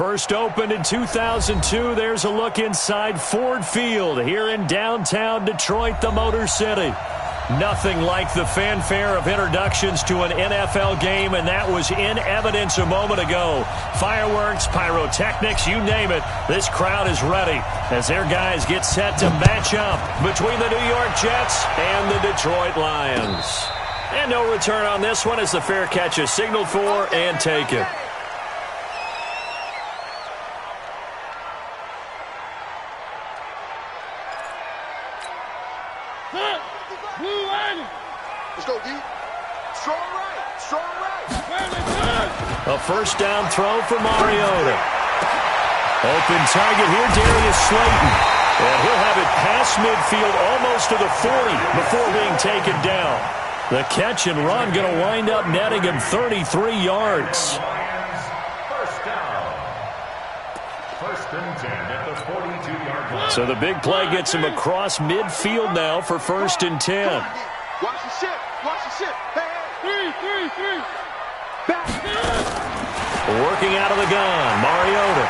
First opened in 2002. There's a look inside Ford Field here in downtown Detroit, the Motor City. Nothing like the fanfare of introductions to an NFL game, and that was in evidence a moment ago. Fireworks, pyrotechnics, you name it. This crowd is ready as their guys get set to match up between the New York Jets and the Detroit Lions. And no return on this one as the fair catch is signaled for and taken. Let's go, D. Strong right. Strong right. A first down throw for Mariota. Open target here, Darius Slayton. And he'll have it past midfield almost to the 40 before being taken down. The catch and run going to wind up netting him 33 yards. First down. First and 10 at the 42-yard line. So the big play gets him across midfield now for first and 10. Watch the ship. Watch the ship. Hey, hey. Back. Working out of the gun, Mariota.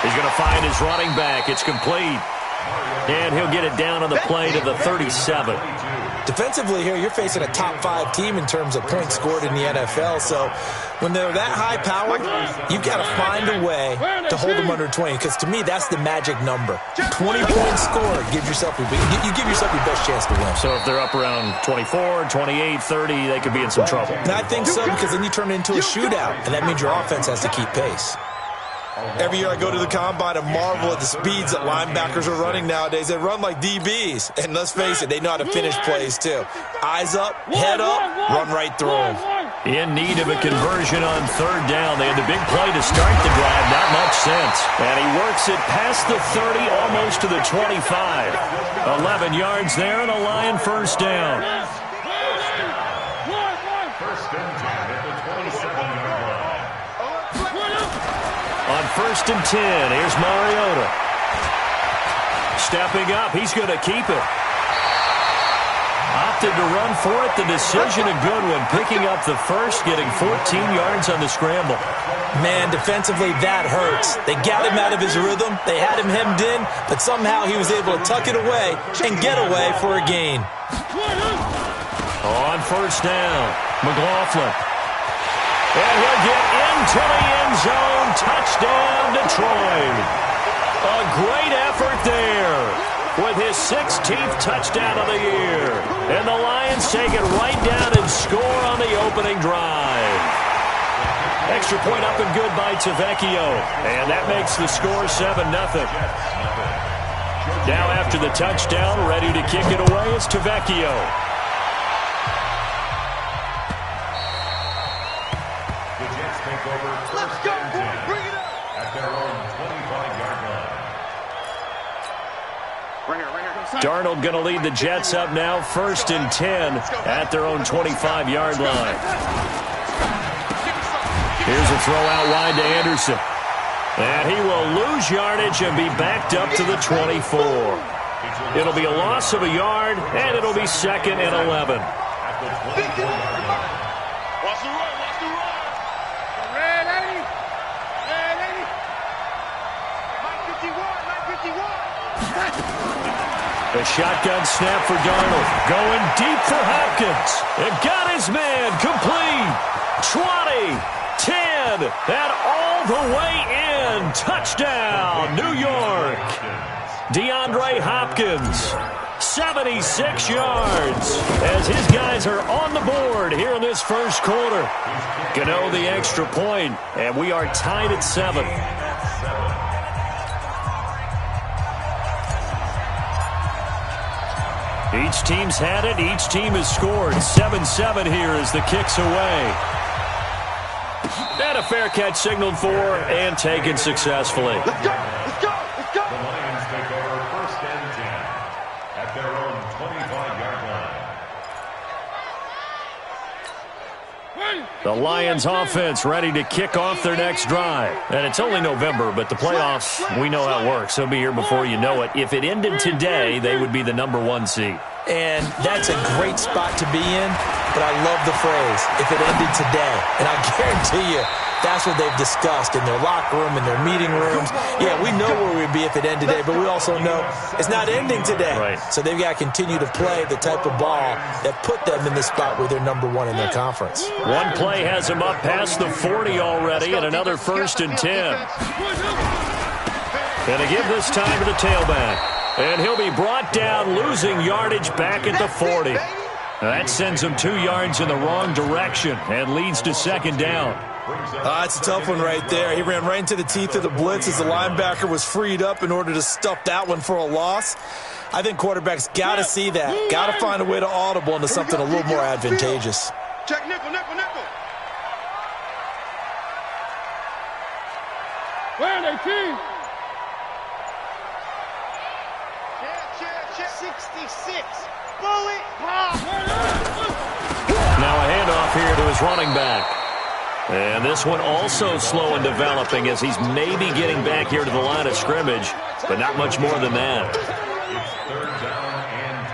He's going to find his running back. It's complete. And he'll get it down on the play to the 37. Defensively here, you're facing a top-5 team in terms of points scored in the NFL. So when they're that high-powered, you've got to find a way to hold them under 20. Because to me, that's the magic number. 20 points scored. You give yourself your best chance to win. So if they're up around 24, 28, 30, they could be in some trouble. And I think so, because then you turn it into a shootout, and that means your offense has to keep pace. Every year I go to the combine and marvel at the speeds that linebackers are running nowadays. They run like DBs. And let's face it, they know how to finish plays too. Eyes up, head up, run right through them. In need of a conversion on third down. They had the big play to start the drive. Not much sense. And he works it past the 30, almost to the 25. 11 yards there and a Lion first down. First and 10 at the 27-yard line. On first and 10, here's Mariota. Stepping up, he's going to keep it. Opted to run for it. The decision a good one. Picking up the first, getting 14 yards on the scramble. Man, defensively, that hurts. They got him out of his rhythm. They had him hemmed in, but somehow he was able to tuck it away and get away for a gain. On first down, McLaughlin. And he'll get into the end zone. Touchdown, Detroit. A great effort there with his 16th touchdown of the year. And the Lions take it right down and score on the opening drive. Extra point up and good by Tavecchio. And that makes the score 7-0. Now after the touchdown, ready to kick it away is Tavecchio. Darnold going to lead the Jets up now, first and 10 at their own 25-yard line. Here's a throw out wide to Anderson. And he will lose yardage and be backed up to the 24. It'll be a loss of a yard, and it'll be second and 11. A shotgun snap for Darnold. Going deep for Hopkins. And got his man complete. 20, 10, and all the way in. Touchdown, New York. DeAndre Hopkins, 76 yards. As his guys are on the board here in this first quarter. Gano the extra point, and we are tied at 7. Each team's had it. Each team has scored. 7-7 here as the kick's away. And a fair catch signaled for and taken successfully. Let's go! Let's go! Let's go! The Lions take over first and 10 at their own 25-yard line. The Lions offense ready to kick off their next drive. And it's only November, but the playoffs, we know how it works. They'll be here before you know it. If it ended today, they would be the #1 seed. And that's a great spot to be in, but I love the phrase, if it ended today. And I guarantee you, That's what they've discussed in their locker room, in their meeting rooms. Yeah, we know where we'd be if it ended today, but we also know it's not ending today. Right. So they've got to continue to play the type of ball that put them in the spot where they're number one in their conference. One play has them up past the 40 already, and another 1st and 10. Gonna give this time to the tailback. And he'll be brought down, losing yardage back at the 40. That sends him 2 yards in the wrong direction and leads to 2nd down. It's a tough one right there. He ran right into the teeth of the blitz as the linebacker was freed up in order to stuff that one for a loss. I think quarterbacks got to see that. Got to find a way to audible into something a little more advantageous. Check nickel, nickel, nickel. Where are they, team? 66. Bullet pop. Now a handoff here to his running back. And this one also slow in developing as he's maybe getting back here to the line of scrimmage, but not much more than that. It's 3rd down and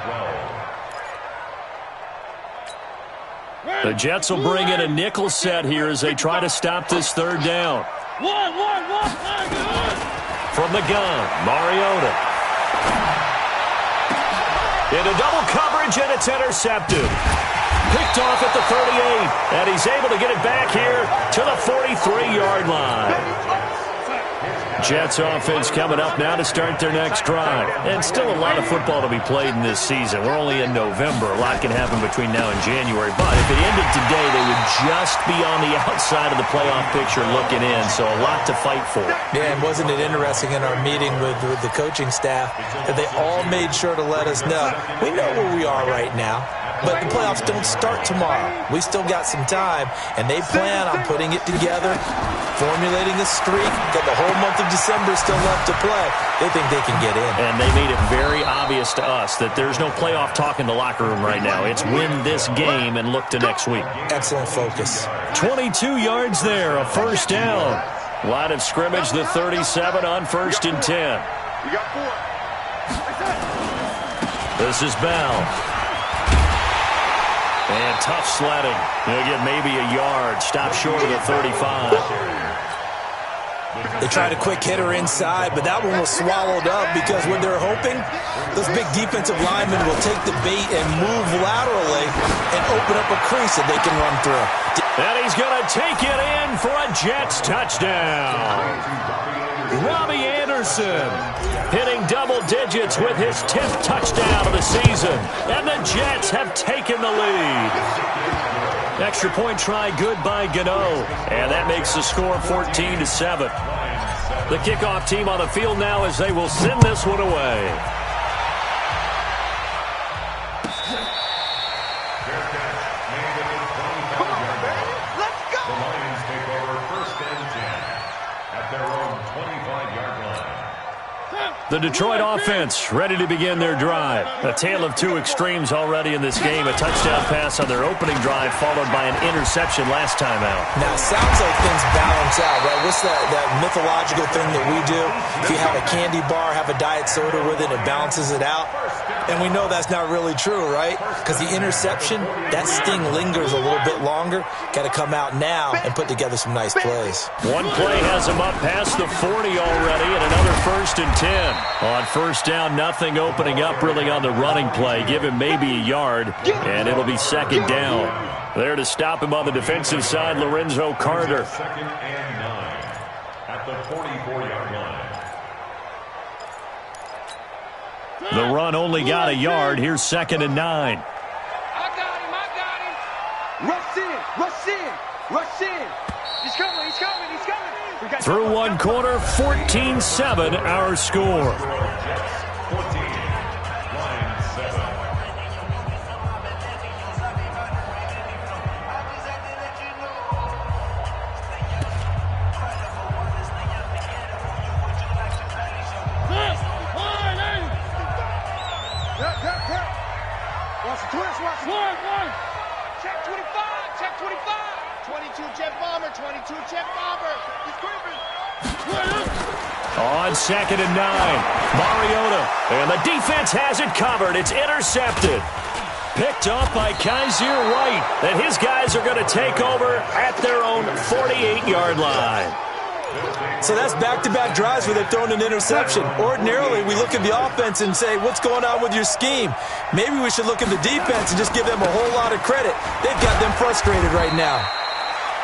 12. The Jets will bring in a nickel set here as they try to stop this 3rd down. From the gun, Mariota. Into double coverage, and it's intercepted. Picked off at the 38, and he's able to get it back here to the 43-yard line. Jets offense coming up now to start their next drive. And still a lot of football to be played in this season. We're only in November. A lot can happen between now and January. But if it ended today, they would just be on the outside of the playoff picture looking in. So a lot to fight for. Yeah, and wasn't it interesting in our meeting with the coaching staff that they all made sure to let us know, we know where we are right now, but the playoffs don't start tomorrow. We still got some time, and they plan on putting it together, formulating a streak, got the whole month of December still left to play. They think they can get in. And they made it very obvious to us that there's no playoff talk in the locker room right now. It's win this game and look to next week. Excellent focus. 22 yards there, a 1st down. Line of scrimmage, the 37 on 1st and 10. You got 4. This is Bell. And tough sledding. He'll get maybe a yard. Stop short of the 35. They tried a quick hitter inside, but that one was swallowed up because when they're hoping, those big defensive linemen will take the bait and move laterally and open up a crease that they can run through. And he's going to take it in for a Jets touchdown. Robbie Anderson hitting double digits with his 10th touchdown of the season. And the Jets have taken the lead. Extra point try good by Gano. And that makes the score 14-7. The kickoff team on the field now as they will send this one away. Let's go. The Lions take over 1st and 10 at their own 25-yard line. The Detroit offense ready to begin their drive. A tale of 2 extremes already in this game. A touchdown pass on their opening drive followed by an interception last time out. Now, it sounds like things balance out, right? What's that mythological thing that we do? If you have a candy bar, have a diet soda with it, it balances it out. And we know that's not really true, right? Because the interception, that sting lingers a little bit longer. Got to come out now and put together some nice plays. One play has him up past the 40 already, and another 1st and 10. On 1st down, nothing opening up really on the running play. Give him maybe a yard, and it'll be 2nd down. There to stop him on the defensive side, Lorenzo Carter. 2nd and 9 at the 44-yard line. The run only got a yard. Here's 2nd and 9. I got him. Rush in, rush in, rush in. He's coming, he's coming, he's coming. Through one quarter, 14-7 our score. 14, Lions 7. Watch the twist, watch the one. Check 25, check 25. 22 jet bomber, 22 jet bomber. He's creeping. On 2nd and 9, Mariota. And the defense has it covered. It's intercepted. picked off by Kaiser White. And his guys are going to take over at their own 48-yard line. So that's back-to-back drives where they've thrown an interception. Ordinarily, we look at the offense and say, what's going on with your scheme? Maybe we should look at the defense and just give them a whole lot of credit. They've got them frustrated right now.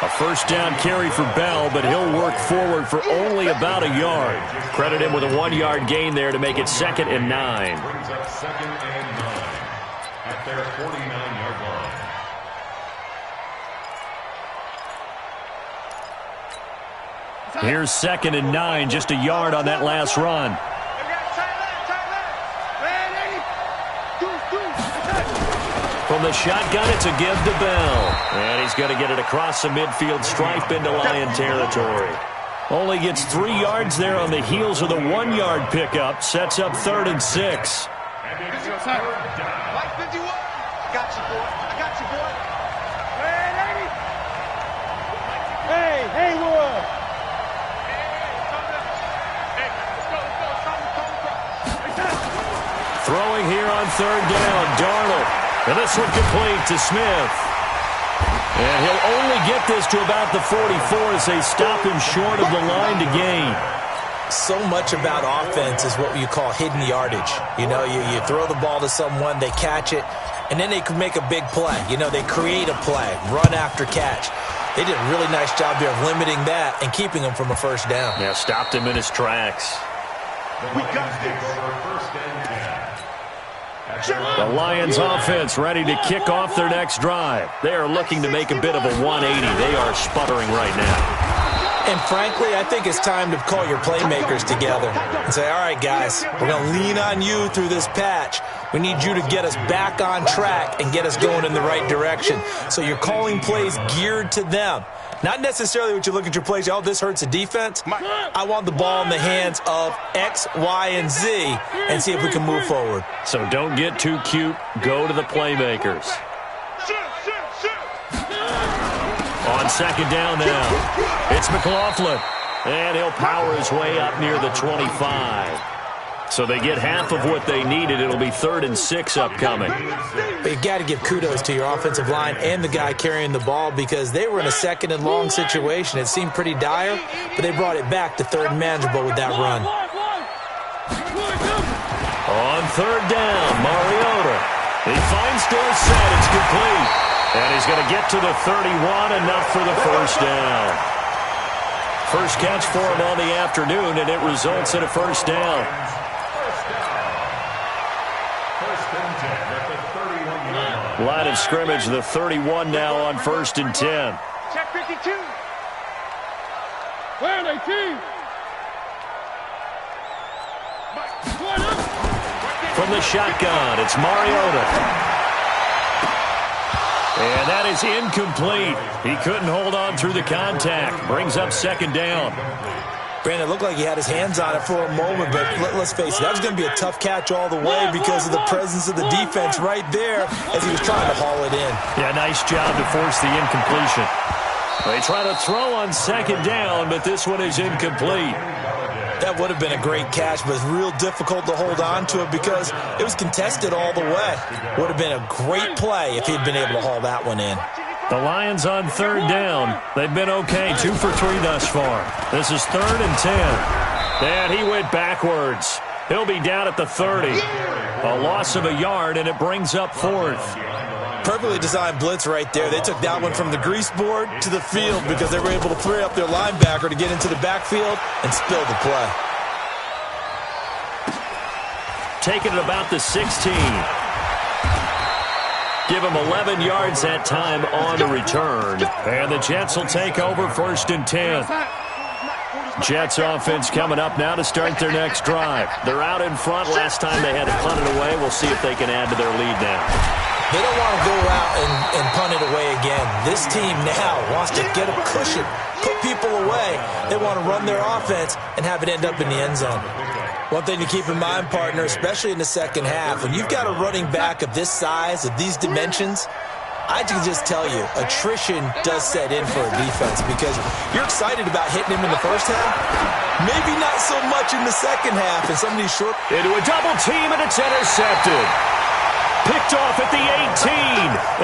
A first down carry for Bell, but he'll work forward for only about a yard. Credit him with a 1-yard gain there to make it 2nd and 9. Brings up 2nd and 9 at their 49-yard line. Here's 2nd and 9, just a yard on that last run. From the shotgun, it's a give to Bell. And he's going to get it across the midfield stripe into Lion territory. Only gets 3 yards there on the heels of the 1-yard pickup. Sets up 3rd and 6. Hey, Will. Throwing here on 3rd down, Darnold. And this one complete to Smith. And he'll only get this to about the 44 as they stop him short of the line to gain. So much about offense is what you call hidden yardage. You know, you throw the ball to someone, they catch it, and then they can make a big play. You know, they create a play, run after catch. They did a really nice job there of limiting that and keeping him from a first down. Yeah, stopped him in his tracks. We got this. First and 10. The Lions offense ready to kick off their next drive. They are looking to make a bit of a 180. They are sputtering right now. And frankly, I think it's time to call your playmakers together and say, all right, guys, we're going to lean on you through this patch. We need you to get us back on track and get us going in the right direction. So you're calling plays geared to them. Not necessarily what you look at your plays, oh, this hurts the defense. I want the ball in the hands of X, Y, and Z and see if we can move forward. So don't get too cute. Go to the playmakers. On 2nd down now, it's McLaughlin. And he'll power his way up near the 25. So they get half of what they needed. It'll be 3rd and 6 upcoming. But you got to give kudos to your offensive line and the guy carrying the ball because they were in a 2nd and long situation. It seemed pretty dire, but they brought it back to 3rd and manageable with that run. On 3rd down, Mariota. He finds Dorsett. It's complete. And he's going to get to the 31, enough for the first down. First catch for him on the afternoon, and it results in a first down. Line of scrimmage, the 31 now on 1st and 10. Check 52. Where are they, team? From the shotgun, it's Mariota. And that is incomplete. He couldn't hold on through the contact. Brings up 2nd down. Brandon, it looked like he had his hands on it for a moment, but let's face it, that was going to be a tough catch all the way because of the presence of the defense right there as he was trying to haul it in. Yeah, nice job to force the incompletion. They try to throw on 2nd down, but this one is incomplete. That would have been a great catch, but it's real difficult to hold on to it because it was contested all the way. Would have been a great play if he'd been able to haul that one in. The Lions on 3rd down. They've been okay, 2 for 3 thus far. This is 3rd and 10. And he went backwards. He'll be down at the 30. A loss of a yard, and it brings up 4th. Perfectly designed blitz right there. They took that one from the grease board to the field because they were able to free up their linebacker to get into the backfield and spill the play. Taking it about the 16. Give him 11 yards that time on the return. And the Jets will take over 1st and 10. Jets offense coming up now to start their next drive. They're out in front. Last time they had to punt it away. We'll see if they can add to their lead now. They don't want to go out and punt it away again. This team now wants to get a cushion, put people away. They want to run their offense and have it end up in the end zone. One thing to keep in mind, partner, especially in the second half, when you've got a running back of this size, of these dimensions, I can just tell you, attrition does set in for a defense because you're excited about hitting him in the first half. Maybe not so much in the second half. And some of these short... Into a double team, and it's intercepted. Picked off at the 18.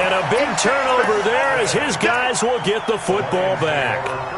And a big turnover there as his guys will get the football back.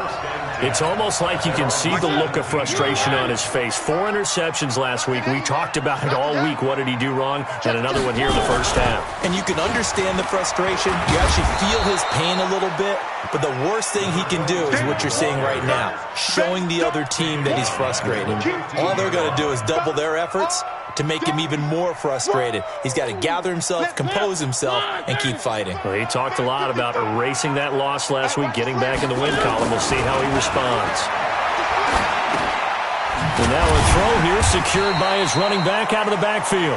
It's almost like you can see the look of frustration on his face. 4 interceptions last week. We talked about it all week. What did he do wrong? And another one here in the first half. And you can understand the frustration. You actually feel his pain a little bit. But the worst thing he can do is what you're seeing right now, showing the other team that he's frustrated. All they're going to do is double their efforts to make him even more frustrated. He's got to gather himself, compose himself, and keep fighting. Well, he talked a lot about erasing that loss last week, getting back in the win column. We'll see how he responds. And now a throw here secured by his running back out of the backfield.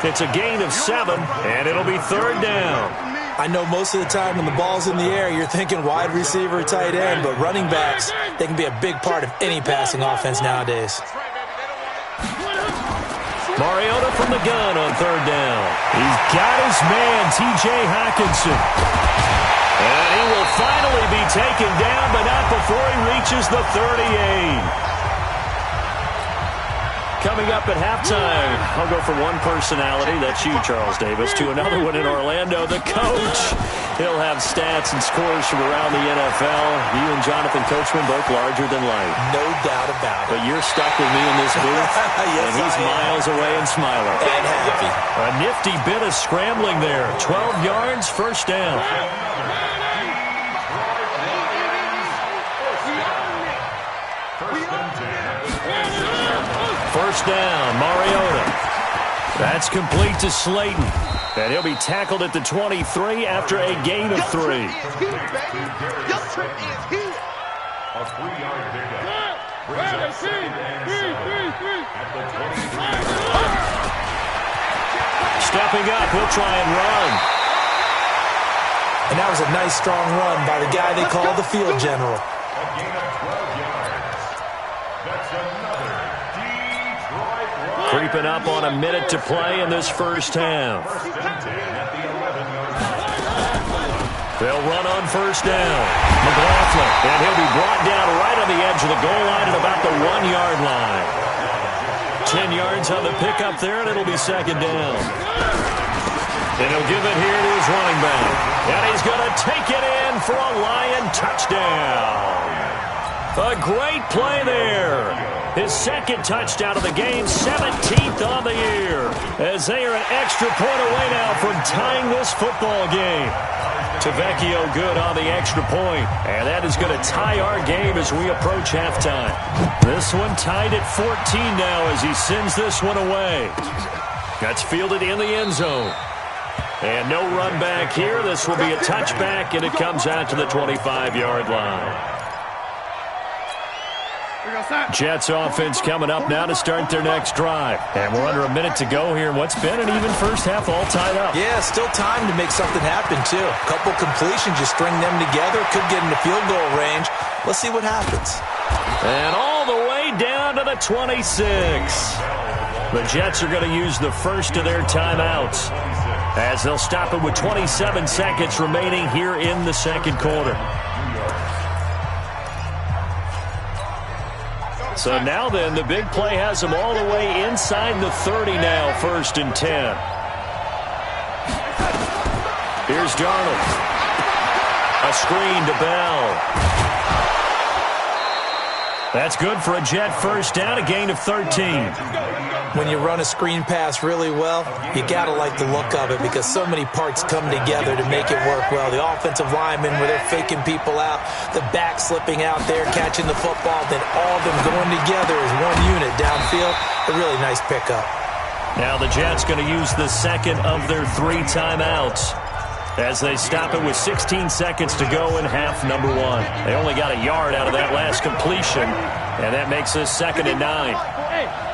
It's a gain of 7, and it'll be 3rd down. I know most of the time when the ball's in the air, you're thinking wide receiver, tight end, but running backs, they can be a big part of any passing offense nowadays. Mariota from the gun on 3rd down. He's got his man, T.J. Hockenson. And he will finally be taken down, but not before he reaches the 38. Coming up at halftime, I'll go from one personality, that's you, Charles Davis, to another one in Orlando, the coach. He'll have stats and scores from around the NFL. You and Jonathan Coachman both larger than life. No doubt about it. But you're stuck with me in this booth, yes, and he's miles away and smiling. And happy. A nifty bit of scrambling there. 12 yards, 1st down. First down, Mariota. That's complete to Slayton. And he'll be tackled at the 23 after a gain of 3. A 3-yard pickup. Stepping up, he'll try and run. And that was a nice, strong run by the guy they call the field general. A gain of 12 yards. That's another Detroit run. Creeping up on a minute to play in this first half. 1st and 10 at the 11-yard line. They'll run on 1st down. McLaughlin, and he'll be brought down right on the edge of the goal line at about the 1-yard line. 10 yards on the pickup there, and it'll be 2nd down. And he'll give it here to his running back. And he's going to take it in for a Lion touchdown. A great play there. His 2nd touchdown of the game, 17th on the year. As they are an extra point away now from tying this football game. Tavecchio good on the extra point. And that is going to tie our game as we approach halftime. This one tied at 14 now as he sends this one away. That's fielded in the end zone. And no run back here. This will be a touchback, and it comes out to the 25-yard line. Jets offense coming up now to start their next drive. And we're under a minute to go here in what's been an even first half all tied up. Yeah, still time to make something happen, too. A couple completions, just string them together. Could get into field goal range. Let's see what happens. And all the way down to the 26. The Jets are going to use the first of their timeouts as they'll stop it with 27 seconds remaining here in the 2nd quarter. So now then, the big play has them all the way inside the 30 now, 1st and 10. Here's Darnold. A screen to Bell. That's good for a Jet 1st down, a gain of 13. When you run a screen pass really well, you got to like the look of it because so many parts come together to make it work well. The offensive linemen, where they're faking people out, the back slipping out there, catching the football, then all of them going together as one unit downfield. A really nice pickup. Now the Jets going to use the 2nd of their 3 timeouts as they stop it with 16 seconds to go in half number 1. They only got a yard out of that last completion, and that makes this 2nd and 9.